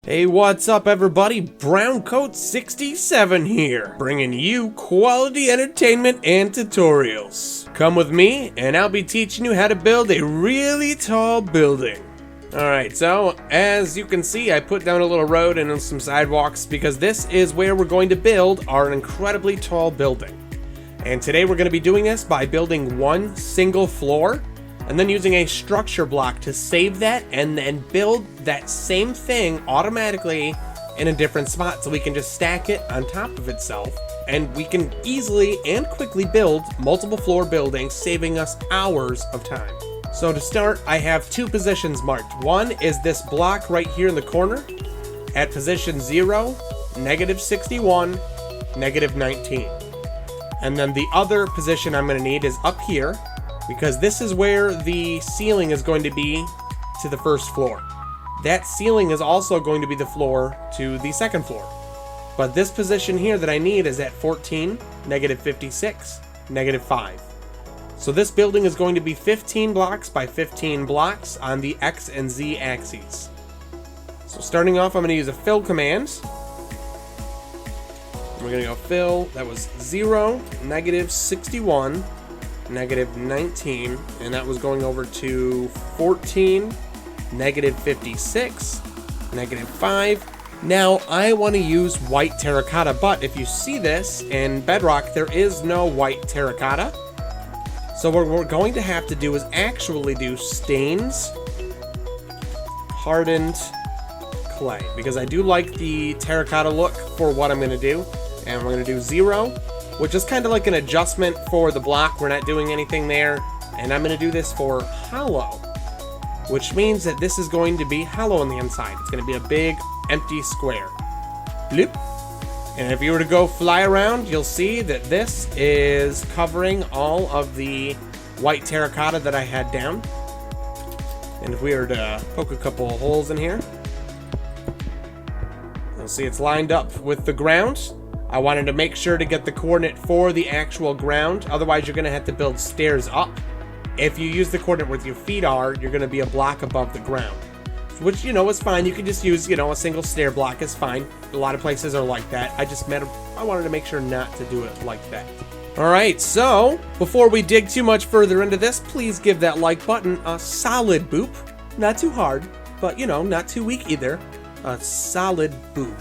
Hey, what's up everybody? Browncoat67 here, bringing you quality entertainment and tutorials. Come with me and I'll be teaching you how to build a really tall building. Alright, so as you can see, I put down a little road and some sidewalks because this is where we're going to build our incredibly tall building. And today we're going to be doing this by building one single floor and then using a structure block to save that and then build that same thing automatically in a different spot, so we can just stack it on top of itself and we can easily and quickly build multiple floor buildings, saving us hours of time. So to start, I have two positions marked. One is this block right here in the corner at position 0, -61, -19. And then the other position I'm going to need is up here, because this is where the ceiling is going to be to the first floor. That ceiling is also going to be the floor to the second floor. But this position here that I need is at 14, -56, -5. So this building is going to be 15 blocks by 15 blocks on the X and Z axes. So starting off, I'm going to use a fill command. We're going to go fill, that was 0, -61, -19, and that was going over to 14, -56, -5. Now I want to use white terracotta, but if you see this in bedrock, there is no white terracotta. So what we're going to have to do is actually do stains, hardened clay, because I do like the terracotta look for what I'm going to do. And we're going to do 0, which is kind of like an adjustment for the block. We're not doing anything there. And I'm going to do this for hollow, which means that this is going to be hollow on the inside. It's going to be a big empty square. Bloop. And if you were to go fly around, you'll see that this is covering all of the white terracotta that I had down. And if we were to poke a couple of holes in here, you'll see it's lined up with the ground. I wanted to make sure to get the coordinate for the actual ground, otherwise you're going to have to build stairs up. If you use the coordinate where your feet are, you're going to be a block above the ground. Which, you know, is fine. You can just use, you know, a single stair block is fine. A lot of places are like that. I wanted to make sure not to do it like that. Alright, so before we dig too much further into this, please give that like button a solid boop. Not too hard, but, you know, not too weak either. A solid boop.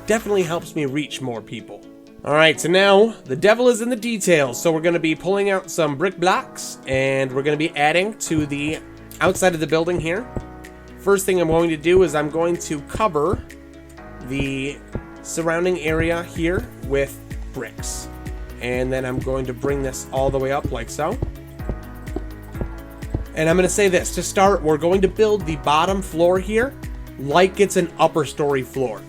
Definitely helps me reach more people. Alright, so now the devil is in the details. So we're going to be pulling out some brick blocks and we're going to be adding to the outside of the building here. First thing I'm going to do is I'm going to cover the surrounding area here with bricks. And then I'm going to bring this all the way up like so. And I'm going to say this, to start, we're going to build the bottom floor here like it's an upper story floor,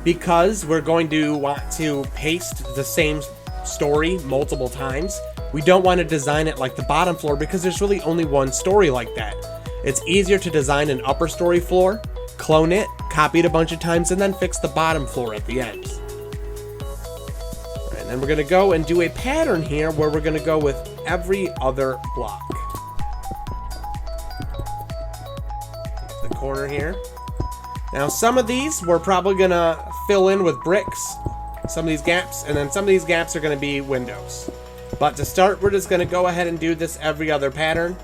because we're going to want to paste the same story multiple times. We don't want to design it like the bottom floor because there's really only one story like that. It's easier to design an upper story floor, clone it, copy it a bunch of times, and then fix the bottom floor at the end. And then we're going to go and do a pattern here where we're going to go with every other block. The corner here. Now some of these we're probably going to fill in with bricks, some of these gaps, and then some of these gaps are going to be windows. But to start, we're just going to go ahead and do this every other pattern.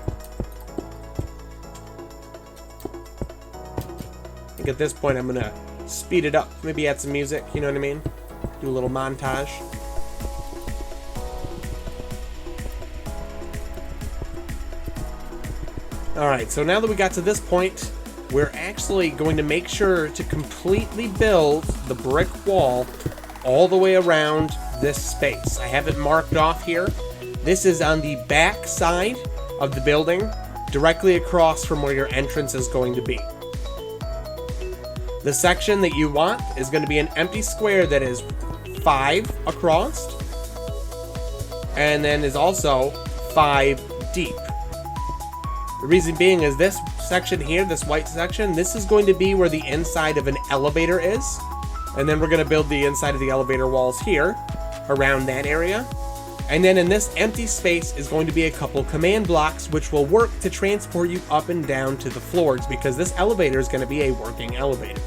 I think at this point I'm going to speed it up, maybe add some music, you know what I mean? Do a little montage. Alright, so now that we got to this point, we're actually going to make sure to completely build the brick wall all the way around this space. I have it marked off here. This is on the back side of the building, directly across from where your entrance is going to be. The section that you want is going to be an empty square that is 5 across, and then is also 5 deep. The reason being is this section here, this white section, this is going to be where the inside of an elevator is. And then we're going to build the inside of the elevator walls here, around that area. And then in this empty space is going to be a couple command blocks, which will work to transport you up and down to the floors, because this elevator is going to be a working elevator.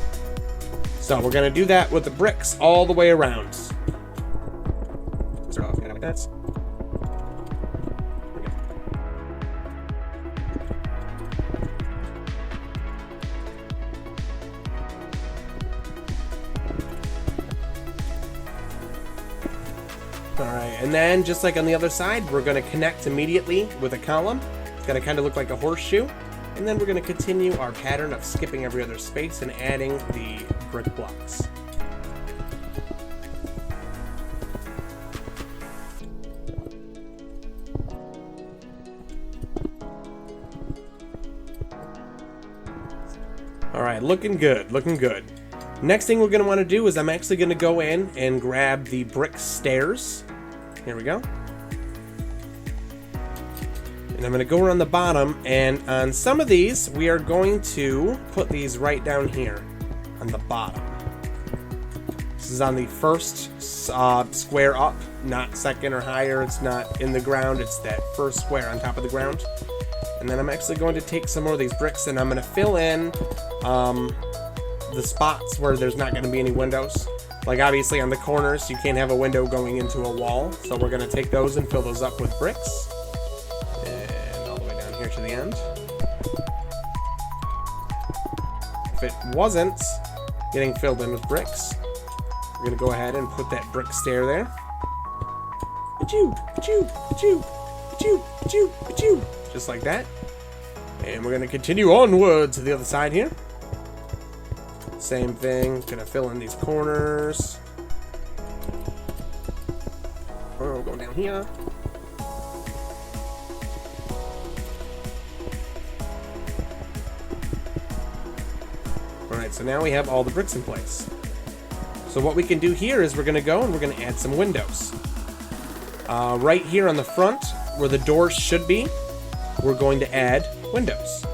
So we're going to do that with the bricks all the way around. So, like that. Alright, and then just like on the other side, we're going to connect immediately with a column. It's going to kind of look like a horseshoe. And then we're going to continue our pattern of skipping every other space and adding the brick blocks. Alright, looking good, looking good. Next thing we're going to want to do is I'm actually going to go in and grab the brick stairs. Here we go. And I'm going to go around the bottom, and on some of these, we are going to put these right down here on the bottom. This is on the first square up, not second or higher. It's not in the ground. It's that first square on top of the ground. And then I'm actually going to take some more of these bricks, and I'm going to fill in the spots where there's not going to be any windows. Like obviously on the corners, you can't have a window going into a wall. So we're going to take those and fill those up with bricks. To the end. If it wasn't getting filled in with bricks, we're gonna go ahead and put that brick stair there. Just like that. And we're gonna continue onward to the other side here. Same thing, gonna fill in these corners. Oh, going down here. Alright, so now we have all the bricks in place. So what we can do here is we're going to go and we're going to add some windows. Right here on the front, where the doors should be, we're going to add windows.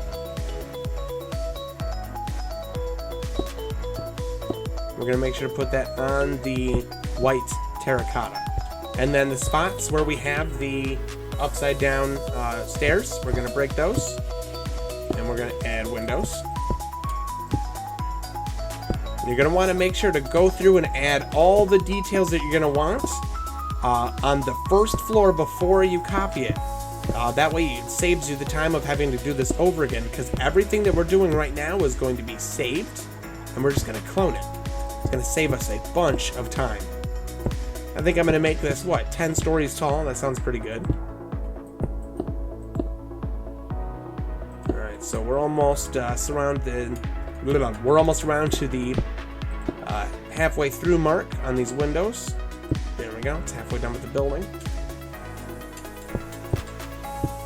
We're going to make sure to put that on the white terracotta. And then the spots where we have the upside down stairs, we're going to break those. And we're going to add windows. You're going to want to make sure to go through and add all the details that you're going to want on the first floor before you copy it. That way it saves you the time of having to do this over again, because everything that we're doing right now is going to be saved, and we're just going to clone it. It's going to save us a bunch of time. I think I'm going to make this, 10 stories tall? That sounds pretty good. Alright, so we're almost surrounded. We're almost around to the halfway through mark on these windows. There we go. It's halfway done with the building.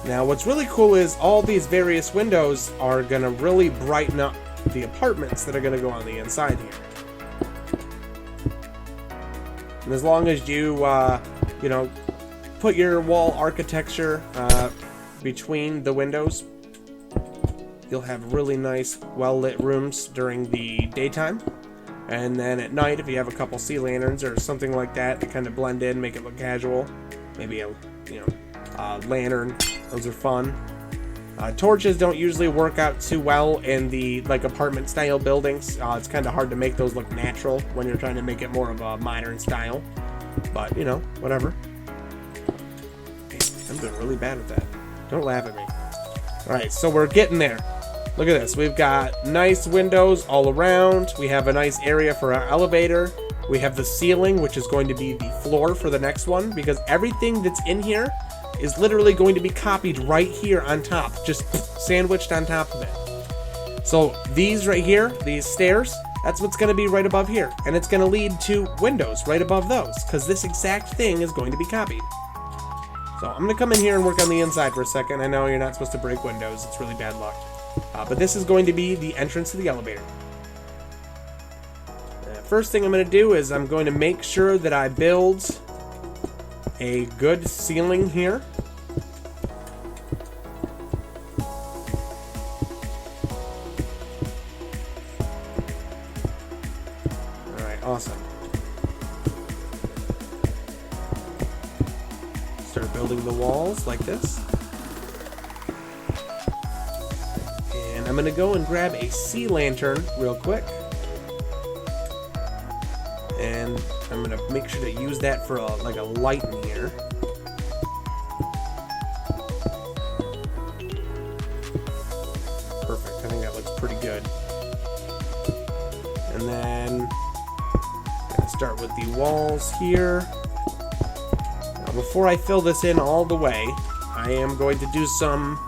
Now, what's really cool is all these various windows are going to really brighten up the apartments that are going to go on the inside here. And as long as you, put your wall architecture between the windows, you'll have really nice, well-lit rooms during the daytime. And then at night, if you have a couple sea lanterns or something like that to kind of blend in, make it look casual, maybe a lantern, those are fun. Torches don't usually work out too well in the apartment style buildings. It's kind of hard to make those look natural when you're trying to make it more of a modern style. But, whatever. Hey, I'm doing really bad with that. Don't laugh at me. Alright, so we're getting there. Look at this. We've got nice windows all around. We have a nice area for our elevator. We have the ceiling, which is going to be the floor for the next one, because everything that's in here is literally going to be copied right here on top, just sandwiched on top of it. So these right here, these stairs, that's what's going to be right above here. And it's going to lead to windows right above those, because this exact thing is going to be copied. So I'm going to come in here and work on the inside for a second. I know you're not supposed to break windows. It's really bad luck. But this is going to be the entrance to the elevator. First thing I'm going to do is I'm going to make sure that I build a good ceiling here. Alright, awesome. Start building the walls like this. And I'm going to go and grab a sea lantern real quick. And I'm gonna make sure to use that for like a light in here. Perfect, I think that looks pretty good. And then gonna start with the walls here. Now, before I fill this in all the way, I am going to do some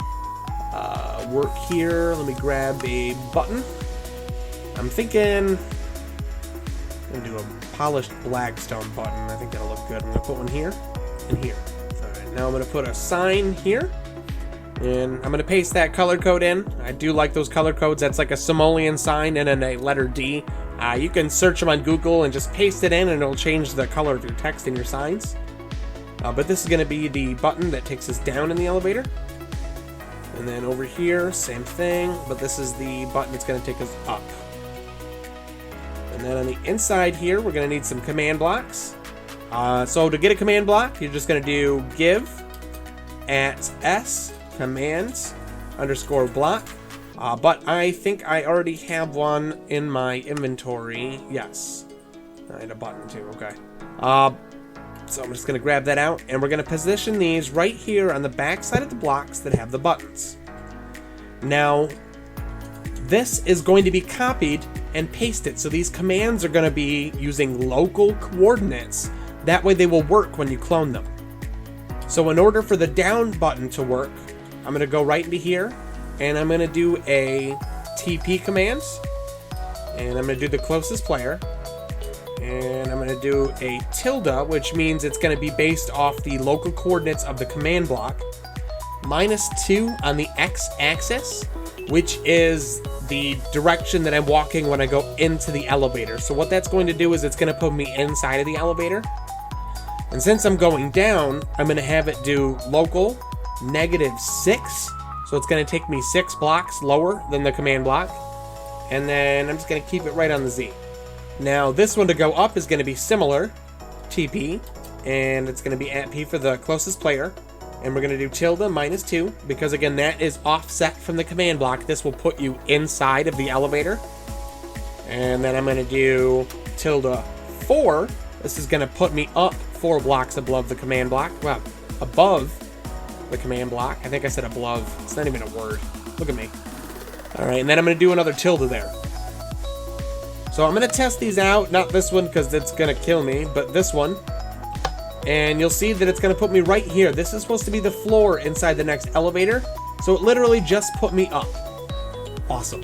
work here. Let me grab a button. I'm thinking I'm gonna do a polished black stone button. I think that'll look good. I'm gonna put one here and here. Alright, now I'm gonna put a sign here. And I'm gonna paste that color code in. I do like those color codes. That's like a simoleon sign and then a letter D. You can search them on Google and just paste it in and it'll change the color of your text in your signs. But this is gonna be the button that takes us down in the elevator. And then over here, same thing, but this is the button that's gonna take us up. And then on the inside here, we're gonna need some command blocks. So to get a command block, you're just gonna do give at s commands underscore block. But I think I already have one in my inventory. Yes, I had a button too. Okay. So I'm just gonna grab that out, and we're gonna position these right here on the back side of the blocks that have the buttons. Now, this is going to be copied and pasted, so these commands are gonna be using local coordinates. That way they will work when you clone them. So in order for the down button to work, I'm gonna go right into here, and I'm gonna do a TP command, and I'm gonna do the closest player. And I'm going to do a tilde, which means it's going to be based off the local coordinates of the command block. -2 on the x-axis, which is the direction that I'm walking when I go into the elevator. So what that's going to do is it's going to put me inside of the elevator. And since I'm going down, I'm going to have it do local -6. So it's going to take me 6 blocks lower than the command block. And then I'm just going to keep it right on the Z. Now this one to go up is going to be similar, TP, and it's going to be at P for the closest player, and we're going to do tilde -2, because again that is offset from the command block. This will put you inside of the elevator. And then I'm going to do tilde 4. This is going to put me up 4 blocks above the command block. Well, above the command block. I think I said above. It's not even a word. Look at me. Alright, and then I'm going to do another tilde there. So I'm going to test these out, not this one because it's going to kill me, but this one. And you'll see that it's going to put me right here. This is supposed to be the floor inside the next elevator. So it literally just put me up. Awesome.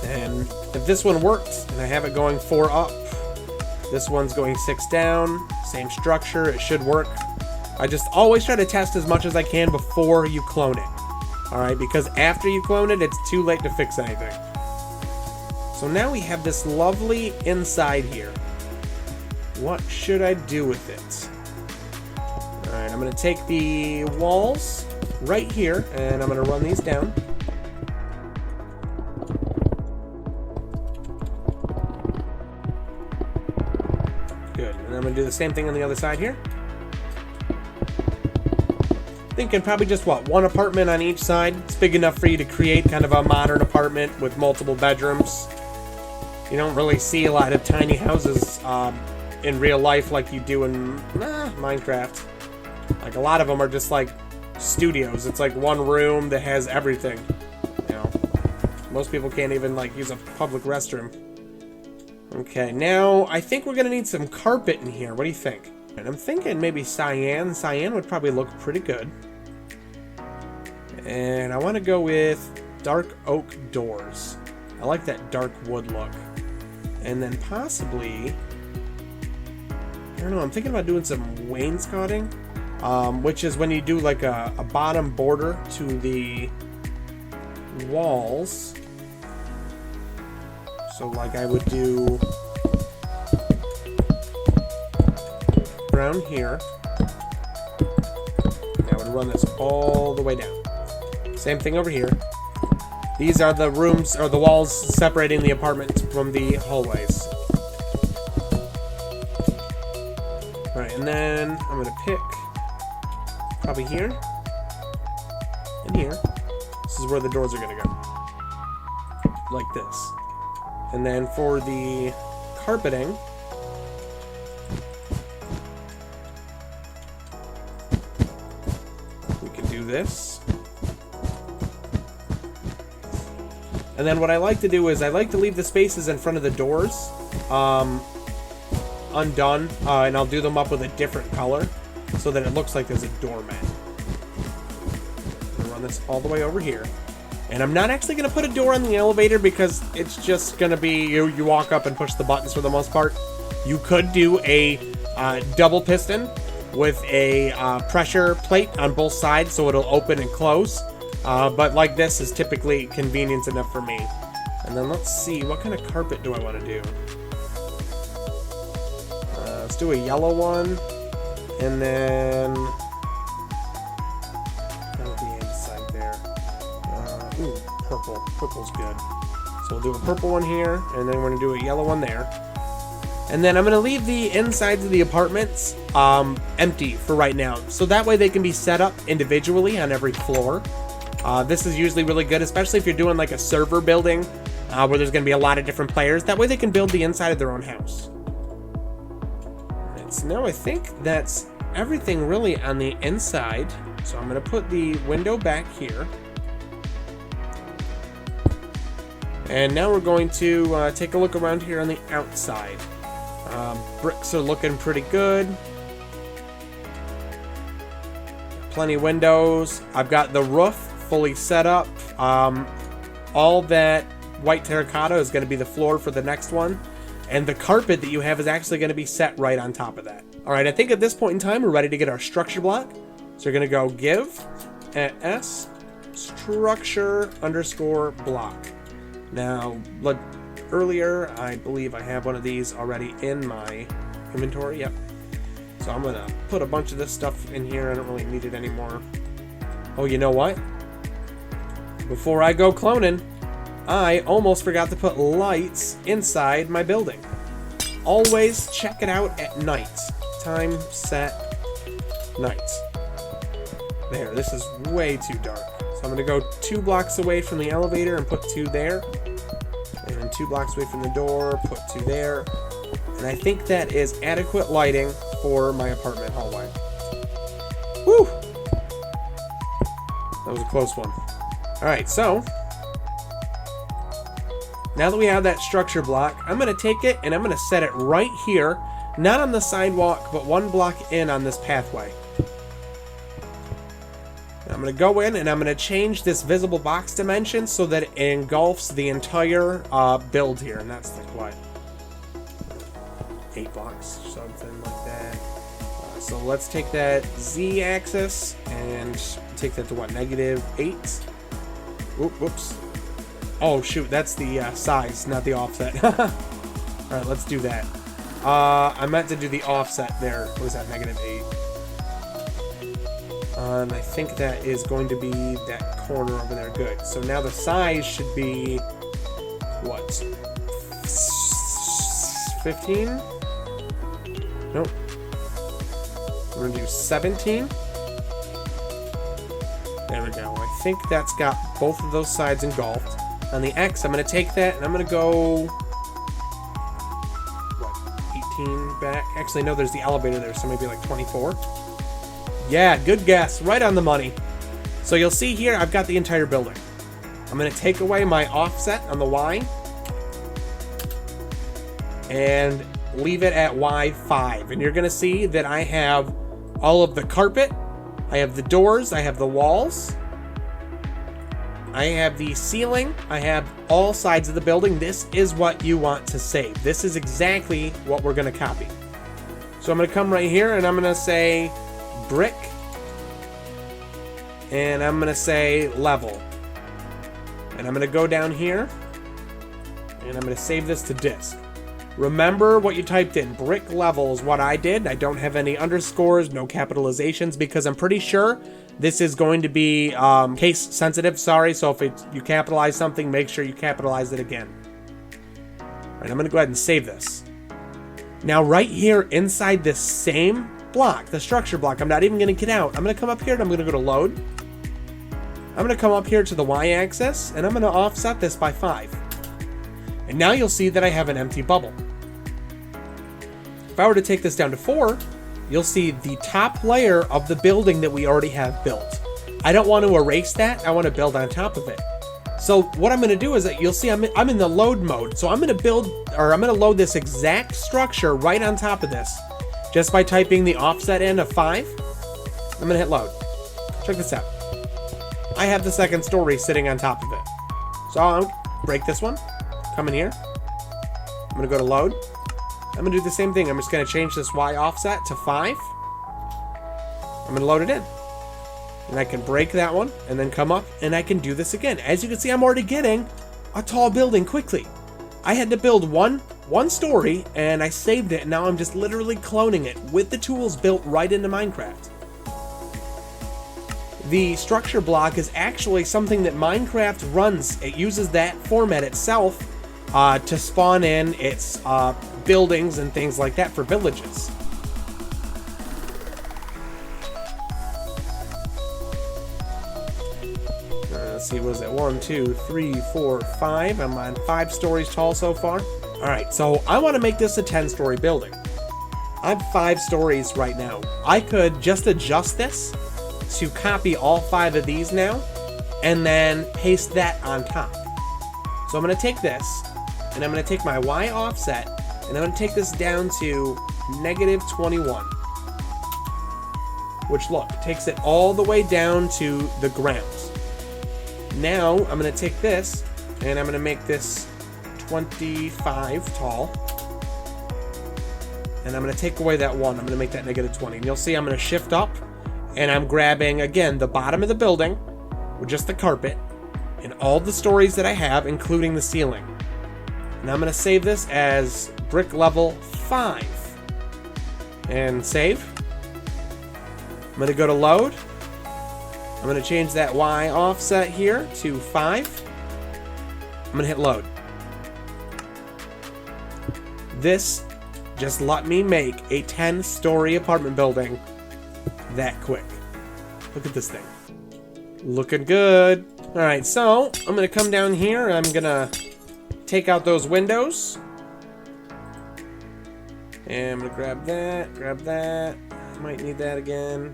And if this one works, and I have it going 4 up, this one's going 6 down, same structure, it should work. I just always try to test as much as I can before you clone it. Alright, because after you clone it, it's too late to fix anything. So now we have this lovely inside here. What should I do with it? Alright, I'm going to take the walls right here, and I'm going to run these down. Good, and I'm going to do the same thing on the other side here. Thinking probably just, what, 1 apartment on each side. It's big enough for you to create kind of a modern apartment with multiple bedrooms. You don't really see a lot of tiny houses in real life like you do in Minecraft. Like, a lot of them are just like studios. It's like 1 room that has everything. You know, most people can't even like use a public restroom. Okay, now I think we're gonna need some carpet in here. What do you think? And I'm thinking maybe cyan. Cyan would probably look pretty good. And I want to go with dark oak doors. I like that dark wood look. And then possibly, I don't know, I'm thinking about doing some wainscoting, which is when you do like a bottom border to the walls. So like I would do around here. And I would run this all the way down. Same thing over here. These are the rooms, or the walls separating the apartments from the hallways. Alright, and then I'm gonna pick probably here and here. This is where the doors are gonna go. Like this. And then for the carpeting. We can do this. And then what I like to do is I like to leave the spaces in front of the doors undone, and I'll do them up with a different color so that it looks like there's a doormat. I'm gonna run this all the way over here. And I'm not actually going to put a door on the elevator because it's just going to be you walk up and push the buttons for the most part. You could do a double piston with a pressure plate on both sides so it'll open and close. But like this is typically convenience enough for me. And then let's see, what kind of carpet do I want to do? Let's do a yellow one. And then... Ooh, purple. Purple's good. So we'll do a purple one here, and then we're going to do a yellow one there. And then I'm going to leave the insides of the apartments empty for right now. So that way they can be set up individually on every floor. This is usually really good, especially if you're doing like a server building where there's going to be a lot of different players. That way they can build the inside of their own house. Alright, so now I think that's everything really on the inside. So I'm going to put the window back here. And now we're going to take a look around here on the outside. Bricks are looking pretty good. Plenty of windows. I've got the roof fully set up. All that white terracotta is going to be the floor for the next one. And the carpet that you have is actually going to be set right on top of that. Alright, I think at this point in time we're ready to get our structure block. So we're going to go give at S structure underscore block. Now, earlier, I believe I have one of these already in my inventory. Yep. So I'm going to put a bunch of this stuff in here. I don't really need it anymore. Oh, you know what? Before I go cloning, I almost forgot to put lights inside my building. Always check it out at night. Time set night. There, this is way too dark. So I'm going to go 2 blocks away from the elevator and put 2 there. And then 2 blocks away from the door, put 2 there. And I think that is adequate lighting for my apartment hallway. Woo! That was a close one. Alright, so now that we have that structure block, I'm going to take it and I'm going to set it right here. Not on the sidewalk, but 1 block in on this pathway. I'm going to go in and I'm going to change this visible box dimension so that it engulfs the entire build here. And that's like what? 8 blocks, something like that. So let's take that Z axis and take that to what? -8? Whoops. Oh shoot, that's the size, not the offset. Alright, let's do that. I meant to do the offset there. What is that? -8. And I think that is going to be that corner over there. Good. So now the size should be, what? 15? Nope. We're going to do 17. There we go. I think that's got both of those sides engulfed. On the X, I'm going to take that and I'm going to go, what, 18 back? Actually, no, there's the elevator there, so maybe like 24. Yeah, good guess. Right on the money. So you'll see here, I've got the entire building. I'm going to take away my offset on the Y and leave it at Y5. And you're going to see that I have all of the carpet, I have the doors, I have the walls, I have the ceiling, I have all sides of the building. This is what you want to save. This is exactly what we're going to copy. So I'm going to come right here and I'm going to say brick, and I'm going to say level. And I'm going to go down here, and I'm going to save this to disk. Remember what you typed in. Brick level is what I did. I don't have any underscores, no capitalizations, because I'm pretty sure this is going to be case sensitive. Sorry, so if you capitalize something, make sure you capitalize it again. All right, I'm going to go ahead and save this. Now right here inside this same block, the structure block, I'm not even going to get out. I'm going to come up here and I'm going to go to load. I'm going to come up here to the y-axis and I'm going to offset this by 5. And now you'll see that I have an empty bubble. If I were to take this down to 4, you'll see the top layer of the building that we already have built. I don't want to erase that. I want to build on top of it. So what I'm going to do is that you'll see I'm in the load mode. So I'm going to load this exact structure right on top of this just by typing the offset in of 5. I'm going to hit load. Check this out. I have the second story sitting on top of it. So I'll break this one. Come in here. I'm going to go to load. I'm going to do the same thing. I'm just going to change this Y offset to 5. I'm going to load it in. And I can break that one and then come up and I can do this again. As you can see, I'm already getting a tall building quickly. I had to build one story and I saved it. And now I'm just literally cloning it with the tools built right into Minecraft. The structure block is actually something that Minecraft runs. It uses that format itself to spawn in its buildings and things like that for villages. Let's see, was it 1, 2, 3, 4, 5? I'm on 5 stories tall so far. All right, so I want to make this a 10-story building. I have 5 stories right now. I could just adjust this to copy all 5 of these now and then paste that on top. So I'm going to take this and I'm going to take my Y offset and I'm going to take this down to -21, which look, takes it all the way down to the ground. Now I'm going to take this and I'm going to make this 25 tall. And I'm going to take away that 1. I'm going to make that -20. And you'll see I'm going to shift up and I'm grabbing, again, the bottom of the building with just the carpet and all the stories that I have, including the ceiling. And I'm going to save this as brick level 5. And save. I'm going to go to load. I'm going to change that Y offset here to 5. I'm going to hit load. This just let me make a 10-story apartment building that quick. Look at this thing. Looking good. All right, so I'm going to come down here. I'm going to take out those windows. And I'm going to grab that. Might need that again.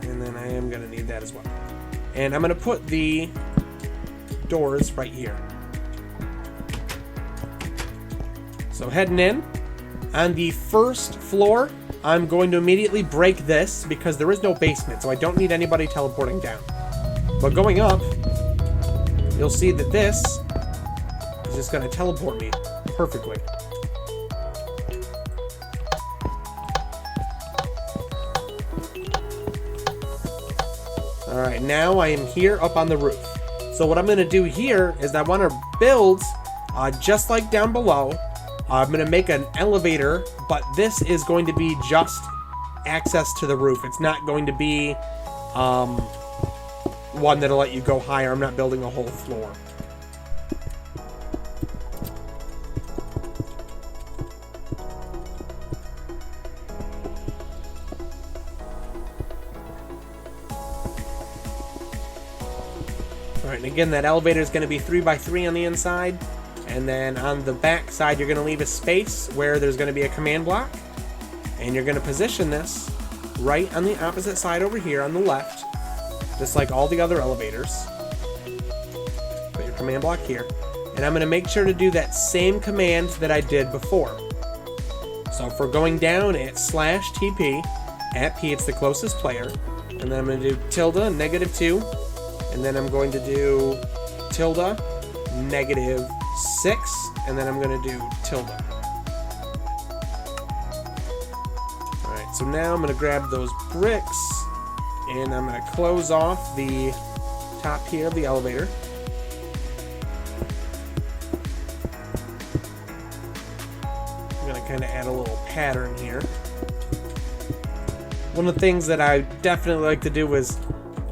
And then I am going to need that as well. And I'm going to put the doors right here. So heading in, on the first floor, I'm going to immediately break this because there is no basement, so I don't need anybody teleporting down. But going up, you'll see that this is just going to teleport me perfectly. Alright, now I am here up on the roof. So what I'm going to do here is I want to build, just like down below, I'm going to make an elevator, but this is going to be just access to the roof. It's not going to be one that'll let you go higher. I'm not building a whole floor. Alright, and again, that elevator is going to be 3x3 on the inside. And then on the back side, you're going to leave a space where there's going to be a command block. And you're going to position this right on the opposite side over here on the left. Just like all the other elevators. Put your command block here. And I'm going to make sure to do that same command that I did before. So if we're going down, it's /TP. At P, it's the closest player. And then I'm going to do tilde, -2. And then I'm going to do tilde, -6, and then I'm going to do tilde. Alright, so now I'm going to grab those bricks, and I'm going to close off the top here of the elevator. I'm going to kind of add a little pattern here. One of the things that I definitely like to do is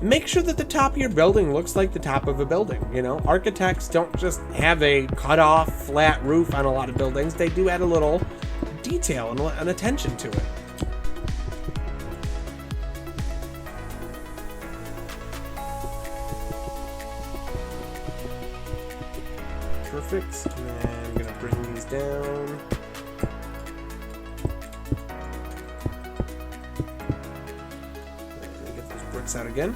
make sure that the top of your building looks like the top of a building. You know, architects don't just have a cut-off flat roof on a lot of buildings. They do add a little detail and attention to it. Perfect. And I'm going to bring these down. blocks out again.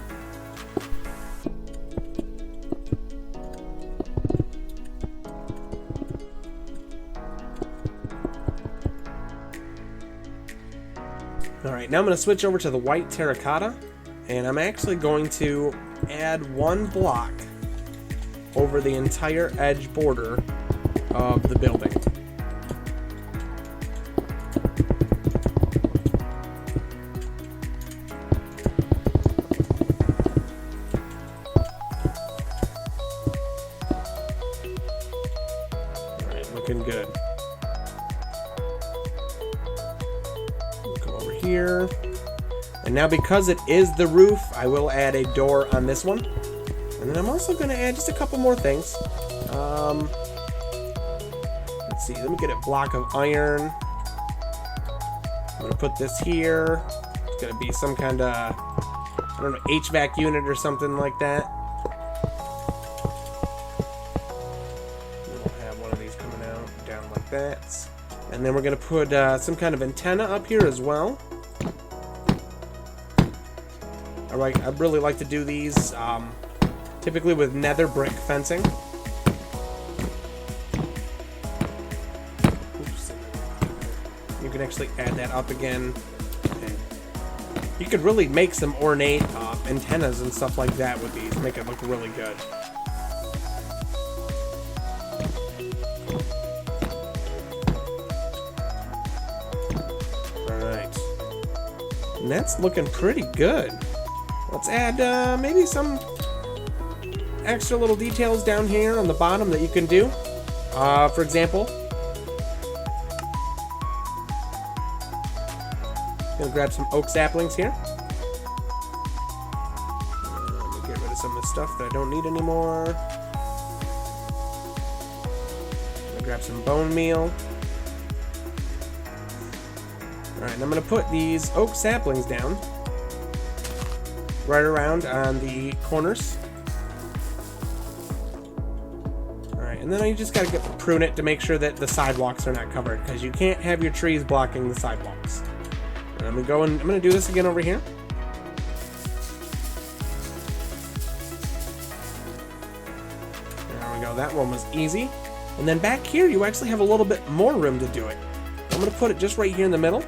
Alright, now I'm going to switch over to the white terracotta, and I'm actually going to add one block over the entire edge border of the building. Alright, looking good. Go over here. And now because it is the roof, I will add a door on this one. And then I'm also going to add just a couple more things. Let's see, let me get a block of iron. I'm going to put this here. It's going to be some kind of, I don't know, HVAC unit or something like that. We'll have one of these coming out, down like that. And then we're going to put some kind of antenna up here as well. Alright, I really like to do these typically with nether brick fencing. Oops. You can actually add that up again. And you could really make some ornate antennas and stuff like that with these, make it look really good. Alright. And that's looking pretty good. Let's add maybe some extra little details down here on the bottom that you can do. For example, I'm gonna grab some oak saplings here. Let me get rid of some of the stuff that I don't need anymore. I'm gonna grab some bone meal. Alright, and I'm gonna put these oak saplings down right around on the corners. Alright, and then you just gotta prune it to make sure that the sidewalks are not covered, because you can't have your trees blocking the sidewalks. And I'm gonna do this again over here. There we go, that one was easy. And then back here you actually have a little bit more room to do it. I'm gonna put it just right here in the middle.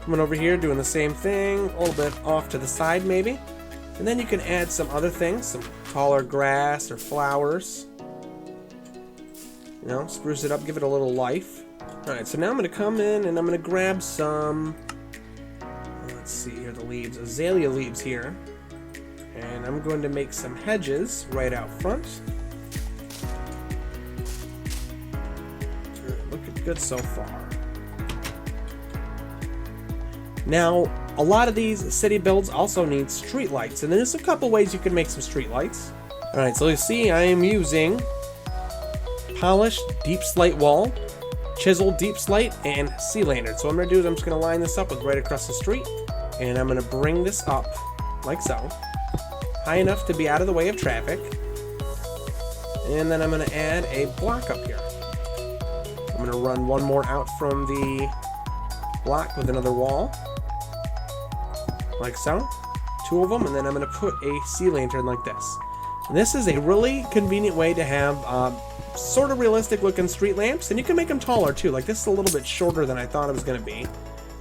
Coming over here, doing the same thing, a little bit off to the side maybe. And then you can add some other things, some taller grass or flowers. You know, spruce it up, give it a little life. Alright, so now I'm going to come in and I'm going to grab some, let's see here, the leaves, azalea leaves here. And I'm going to make some hedges right out front. Looking good so far. Now, a lot of these city builds also need street lights, and there's a couple ways you can make some street lights. Alright, so you see I am using polished deep slate wall, chiseled deep slate, and sea lantern. So what I'm going to do is I'm just going to line this up with right across the street, and I'm going to bring this up like so, high enough to be out of the way of traffic. And then I'm going to add a block up here. I'm going to run one more out from the block with another wall. Like so, 2 of them, and then I'm going to put a sea lantern like this. And this is a really convenient way to have sort of realistic looking street lamps, and you can make them taller too. Like this is a little bit shorter than I thought it was going to be.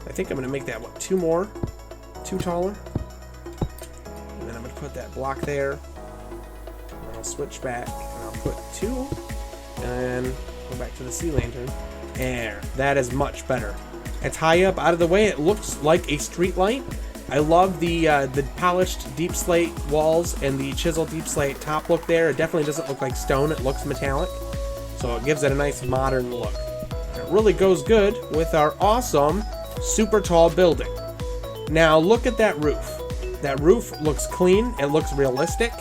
I think I'm going to make that, what, 2 taller? And then I'm going to put that block there, and I'll switch back, and I'll put 2, and go back to the sea lantern. There, that is much better. It's high up, out of the way, it looks like a street light. I love the polished deep slate walls and the chiseled deep slate top look there. It definitely doesn't look like stone, it looks metallic. So it gives it a nice modern look. And it really goes good with our awesome, super tall building. Now look at that roof. That roof looks clean, it looks realistic.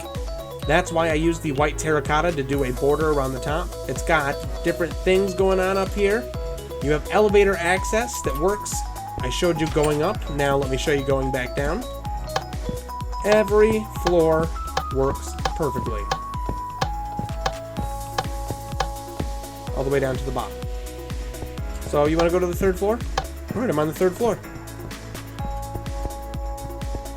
That's why I used the white terracotta to do a border around the top. It's got different things going on up here. You have elevator access that works. I showed you going up, now let me show you going back down. Every floor works perfectly. All the way down to the bottom. So you want to go to the 3rd floor? Alright, I'm on the 3rd floor.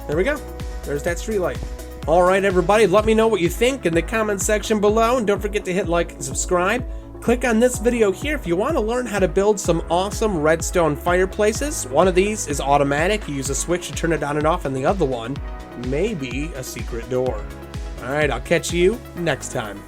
There we go. There's that street light. Alright everybody, let me know what you think in the comment section below, and don't forget to hit like and subscribe. Click on this video here if you want to learn how to build some awesome redstone fireplaces. One of these is automatic, you use a switch to turn it on and off, and the other one may be a secret door. Alright, I'll catch you next time.